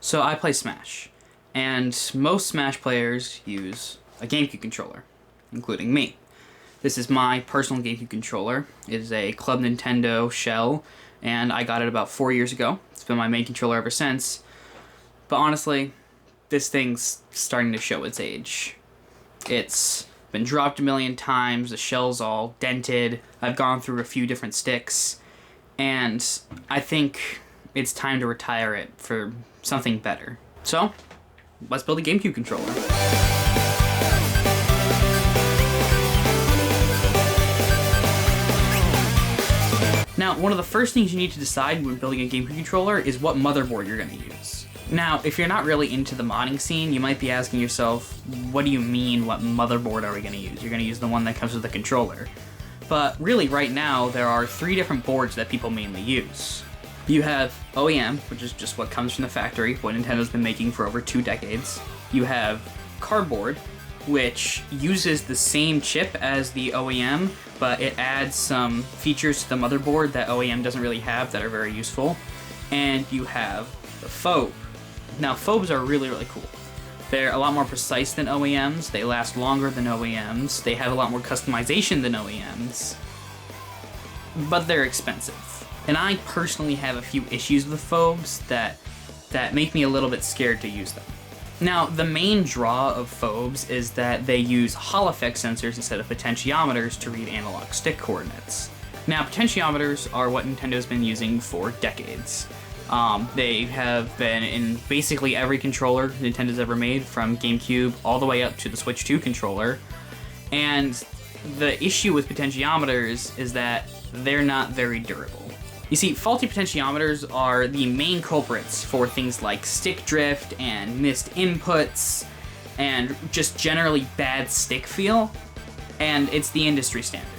So I play Smash, and most Smash players use a GameCube controller, including me. This is my personal GameCube controller. It is a Club Nintendo shell, and I got it about 4 years ago. It's been my main controller ever since. But honestly, this thing's starting to show its age. It's been dropped a million times, the shell's all dented, I've gone through a few different sticks, and I think it's time to retire it for something better. So, let's build a GameCube controller. Now, one of the first things you need to decide when building a GameCube controller is what motherboard you're going to use. Now, if you're not really into the modding scene, you might be asking yourself, what do you mean, what motherboard are we going to use? You're going to use the one that comes with the controller. But really, right now, there are 3 different boards that people mainly use. You have OEM, which is just what comes from the factory, what Nintendo's been making for over 2 decades. You have cardboard, which uses the same chip as the OEM, but it adds some features to the motherboard that OEM doesn't really have that are very useful. And you have the phobe. Now, phobes are really, really cool. They're a lot more precise than OEMs, they last longer than OEMs, they have a lot more customization than OEMs, but they're expensive. And I personally have a few issues with phobes that make me a little bit scared to use them. Now, the main draw of phobes is that they use Hall effect sensors instead of potentiometers to read analog stick coordinates. Now, potentiometers are what Nintendo's been using for decades. They have been in basically every controller Nintendo's ever made, from GameCube all the way up to the Switch 2 controller. And the issue with potentiometers is that they're not very durable. You see, faulty potentiometers are the main culprits for things like stick drift and missed inputs and just generally bad stick feel, and it's the industry standard.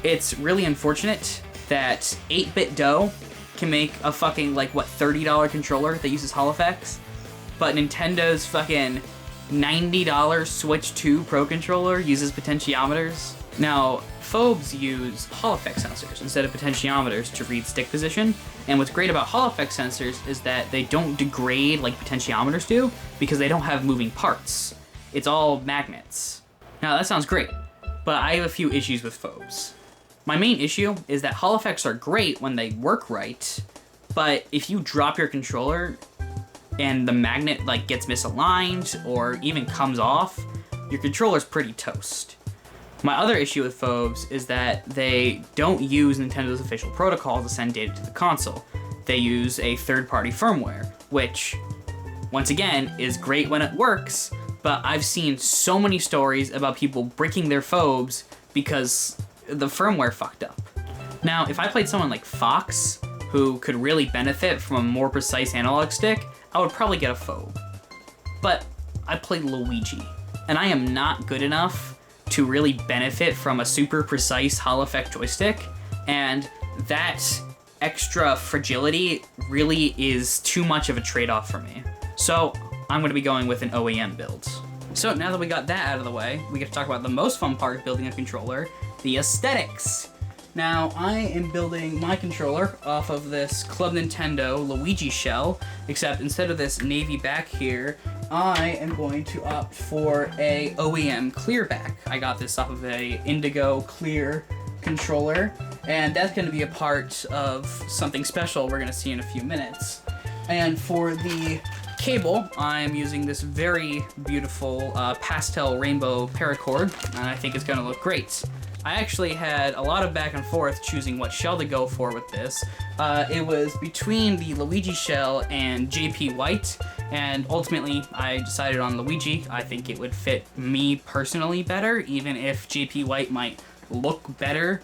It's really unfortunate that 8-bit dough can make a fucking, $30 controller that uses Hall effects, but Nintendo's fucking $90 Switch 2 Pro controller uses potentiometers. Now, phobes use Hall effect sensors instead of potentiometers to read stick position, and what's great about Hall effect sensors is that they don't degrade like potentiometers do because they don't have moving parts. It's all magnets. Now, that sounds great, but I have a few issues with phobes. My main issue is that Hall effects are great when they work right, but if you drop your controller and the magnet gets misaligned or even comes off, your controller's pretty toast. My other issue with phobes is that they don't use Nintendo's official protocol to send data to the console. They use a third-party firmware, which, once again, is great when it works, but I've seen so many stories about people breaking their phobes because the firmware fucked up. Now, if I played someone like Fox, who could really benefit from a more precise analog stick, I would probably get a phobe. But I played Luigi, and I am not good enough to really benefit from a super precise Hall effect joystick, and that extra fragility really is too much of a trade-off for me. So I'm going to be going with an OEM build. So now that we got that out of the way, we get to talk about the most fun part of building a controller, the aesthetics. Now, I am building my controller off of this Club Nintendo Luigi shell, except instead of this navy back here, I am going to opt for a OEM clear back. I got this off of a indigo clear controller, and that's going to be a part of something special we're going to see in a few minutes. And for the cable, I'm using this very beautiful pastel rainbow paracord, and I think it's going to look great. I actually had a lot of back and forth choosing what shell to go for with this. It was between the Luigi shell and JP White, and ultimately I decided on Luigi. I think it would fit me personally better, even if JP White might look better.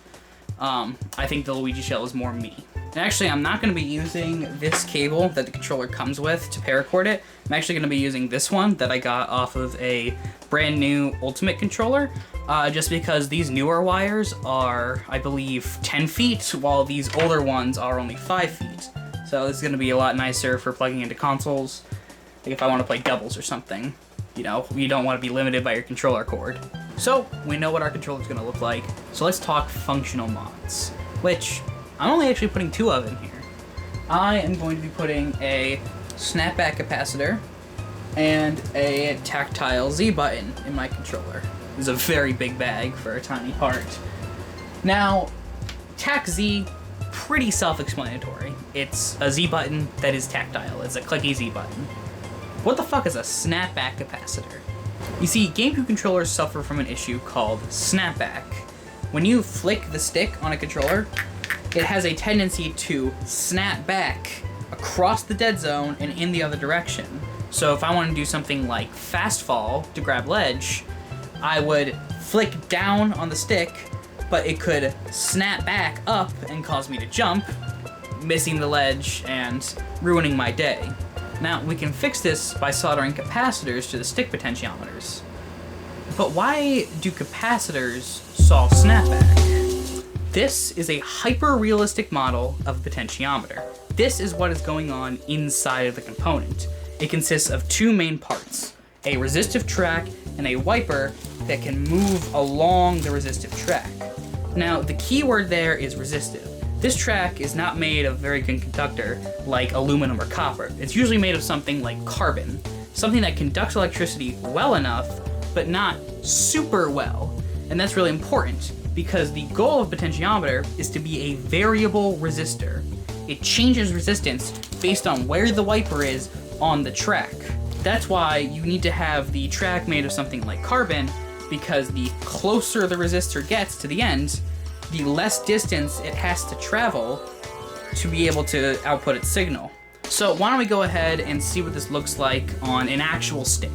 I think the Luigi shell is more me. And actually, I'm not going to be using this cable that the controller comes with to paracord it. I'm actually going to be using this one that I got off of a brand new Ultimate controller, just because these newer wires are, I believe, 10 feet, while these older ones are only 5 feet. So this is going to be a lot nicer for plugging into consoles, like if I want to play doubles or something. You know, you don't want to be limited by your controller cord. So, we know what our controller's going to look like, so let's talk functional mods, which I'm only actually putting 2 of in here. I am going to be putting a snapback capacitor, and a tactile Z button in my controller. It's a very big bag for a tiny part. Now, Tac Z, pretty self-explanatory. It's a Z button that is tactile. It's a clicky Z button. What the fuck is a snapback capacitor? You see, GameCube controllers suffer from an issue called snapback. When you flick the stick on a controller, it has a tendency to snap back across the dead zone and in the other direction. So if I want to do something like fast fall to grab ledge, I would flick down on the stick, but it could snap back up and cause me to jump, missing the ledge and ruining my day. Now, we can fix this by soldering capacitors to the stick potentiometers. But why do capacitors solve snapback? This is a hyper-realistic model of a potentiometer. This is what is going on inside of the component. It consists of two main parts, a resistive track and a wiper that can move along the resistive track. Now, the key word there is resistive. This track is not made of very good conductor like aluminum or copper. It's usually made of something like carbon, something that conducts electricity well enough, but not super well. And that's really important because the goal of potentiometer is to be a variable resistor. It changes resistance based on where the wiper is on the track. That's why you need to have the track made of something like carbon, because the closer the resistor gets to the end, the less distance it has to travel to be able to output its signal. So why don't we go ahead and see what this looks like on an actual stick.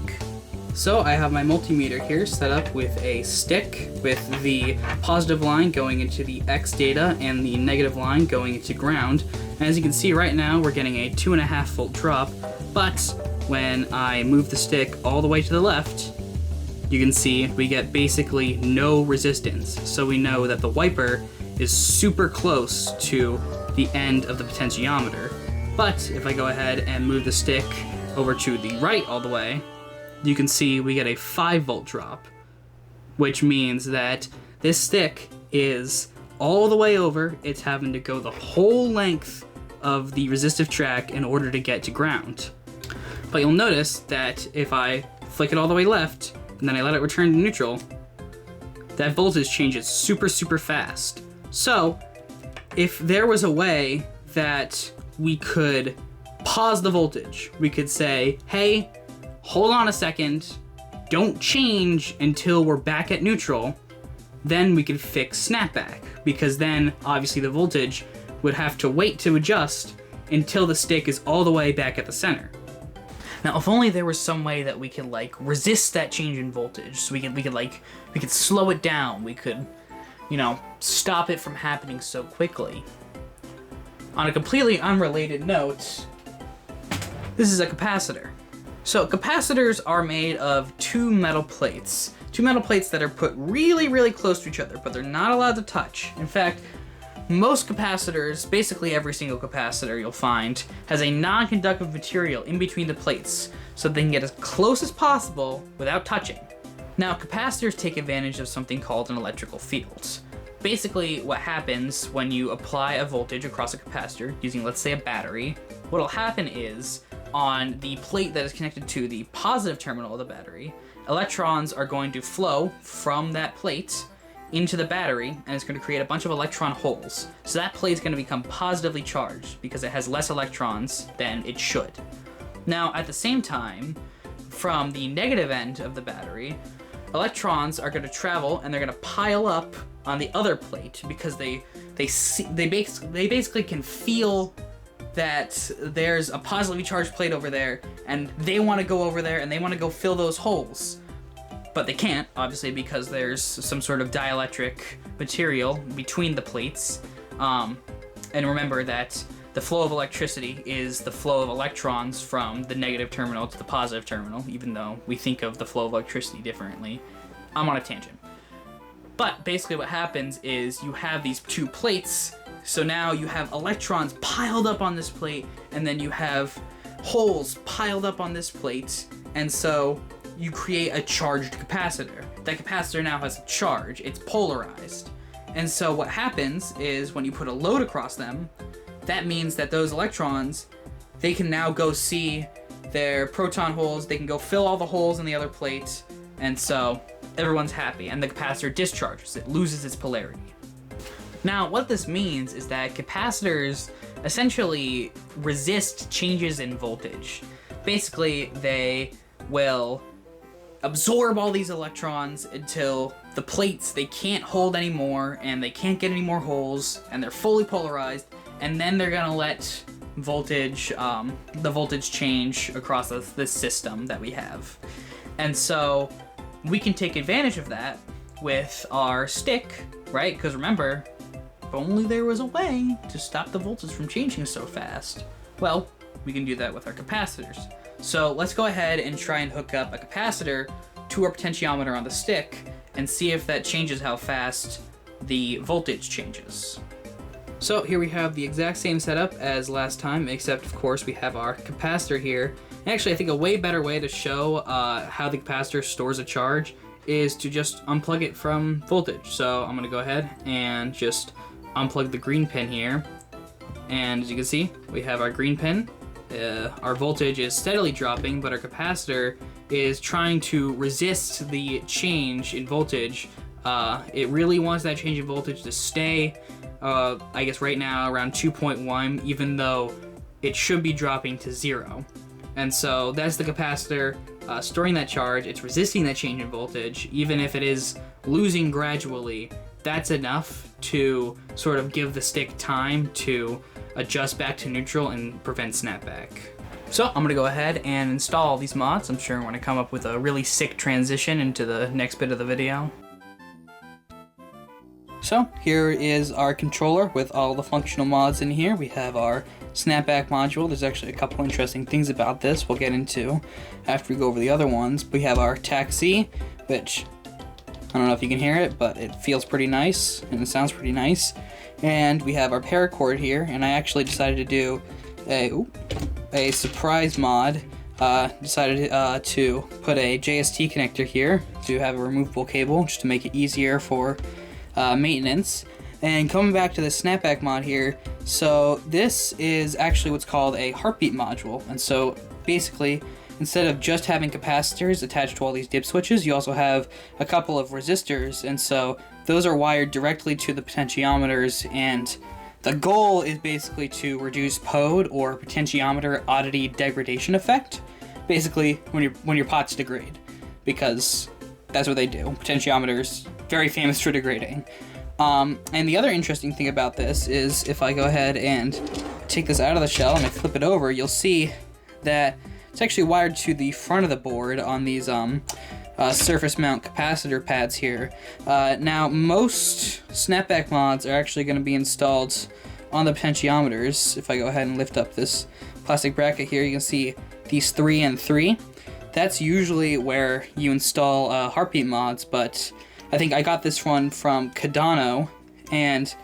So I have my multimeter here set up with a stick with the positive line going into the X data and the negative line going into ground. And as you can see right now, we're getting a 2.5 volt drop, but when I move the stick all the way to the left, you can see we get basically no resistance. So we know that the wiper is super close to the end of the potentiometer. But if I go ahead and move the stick over to the right all the way, you can see we get a 5 volt drop, which means that this stick is all the way over. It's having to go the whole length of the resistive track in order to get to ground. But you'll notice that if I flick it all the way left, and then I let it return to neutral, that voltage changes super fast. So, if there was a way that we could pause the voltage, we could say, hey, hold on a second, don't change until we're back at neutral, then we could fix snapback, because then obviously the voltage would have to wait to adjust until the stick is all the way back at the center. Now, if only there was some way that we could like resist that change in voltage, so we could slow it down. We could, stop it from happening so quickly. On a completely unrelated note, this is a capacitor. So capacitors are made of two metal plates that are put really close to each other, but they're not allowed to touch. In fact, most capacitors, basically every single capacitor you'll find, has a non-conductive material in between the plates so they can get as close as possible without touching. Now, capacitors take advantage of something called an electrical field. Basically, what happens when you apply a voltage across a capacitor using, let's say, a battery, what'll happen is on the plate that is connected to the positive terminal of the battery, electrons are going to flow from that plate into the battery, and it's going to create a bunch of electron holes. So that plate is going to become positively charged because it has less electrons than it should. Now, at the same time, from the negative end of the battery, electrons are going to travel and they're going to pile up on the other plate because they basically can feel that there's a positively charged plate over there, and they want to go over there and they want to go fill those holes. But they can't, obviously, because there's some sort of dielectric material between the plates. And remember that the flow of electricity is the flow of electrons from the negative terminal to the positive terminal, even though we think of the flow of electricity differently. I'm on a tangent. But basically what happens is you have these two plates, so now you have electrons piled up on this plate, and then you have holes piled up on this plate, and so you create a charged capacitor. That capacitor now has a charge, it's polarized. And so what happens is when you put a load across them, that means that those electrons they can now go see their proton holes. They can go fill all the holes in the other plate, and so everyone's happy, and the capacitor discharges. It loses its polarity. Now, what this means is that capacitors essentially resist changes in voltage. Basically, they will absorb all these electrons until the plates, they can't hold anymore, and they can't get any more holes, and they're fully polarized, and then they're gonna let voltage, the voltage change across this system that we have. And so we can take advantage of that with our stick, right? Because remember, if only there was a way to stop the voltage from changing so fast. Well, we can do that with our capacitors. So let's go ahead and try and hook up a capacitor to our potentiometer on the stick and see if that changes how fast the voltage changes. So here we have the exact same setup as last time, except of course we have our capacitor here. And actually, I think a way better way to show how the capacitor stores a charge is to just unplug it from voltage. So I'm gonna go ahead and just unplug the green pin here. And as you can see, we have our green pin. Our voltage is steadily dropping, but our capacitor is trying to resist the change in voltage. It really wants that change in voltage to stay, I guess right now around 2.1, even though it should be dropping to 0. And so that's the capacitor storing that charge. It's resisting that change in voltage, even if it is losing gradually. That's enough to sort of give the stick time to adjust back to neutral and prevent snapback. So I'm gonna go ahead and install these mods. I'm sure we're gonna come up with a really sick transition into the next bit of the video. So here is our controller with all the functional mods in here. We have our snapback module. There's actually a couple interesting things about this we'll get into after we go over the other ones. We have our taxi, which I don't know if you can hear it, but it feels pretty nice and it sounds pretty nice. And we have our paracord here, and I actually decided to do a surprise mod. Decided to put a JST connector here to have a removable cable just to make it easier for maintenance. And coming back to the snapback mod here, so this is actually what's called a heartbeat module. And so basically, instead of just having capacitors attached to all these dip switches, you also have a couple of resistors, and so those are wired directly to the potentiometers, and the goal is basically to reduce POD, or potentiometer oddity degradation effect, basically when your pots degrade, because that's what they do. Potentiometers, very famous for degrading. And the other interesting thing about this is if I go ahead and take this out of the shell and I flip it over, you'll see that it's actually wired to the front of the board on these surface mount capacitor pads here. Now, most snapback mods are actually going to be installed on the potentiometers. If I go ahead and lift up this plastic bracket here, you can see these 3 and 3. That's usually where you install heartbeat mods, but I think I got this one from Kadano, and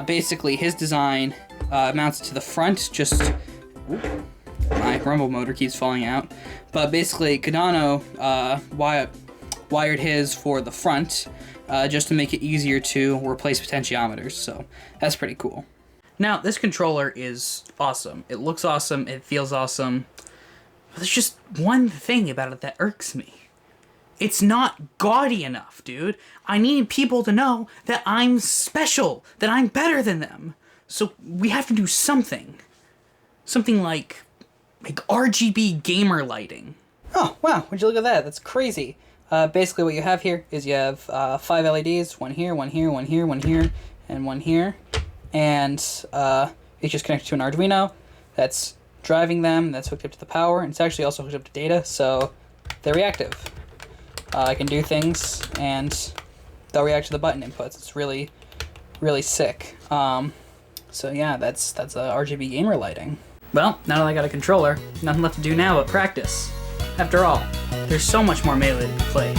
basically his design mounts to the front, just... My rumble motor keeps falling out. But basically, Kadano wired his for the front just to make it easier to replace potentiometers, so that's pretty cool. Now, this controller is awesome. It looks awesome, it feels awesome, but there's just one thing about it that irks me. It's not gaudy enough, dude. I need people to know that I'm special, that I'm better than them. So we have to do something. Something like RGB gamer lighting. Oh, wow, would you look at that? That's crazy. Basically what you have here is you have 5 LEDs, one here, one here, one here, one here, and one here. And it's just connected to an Arduino that's driving them, that's hooked up to the power, and it's actually also hooked up to data, so they're reactive. I can do things, and they'll react to the button inputs. It's really, really sick. So yeah, that's RGB gamer lighting. Well, now that I got a controller, nothing left to do now but practice. After all, there's so much more Melee to be played.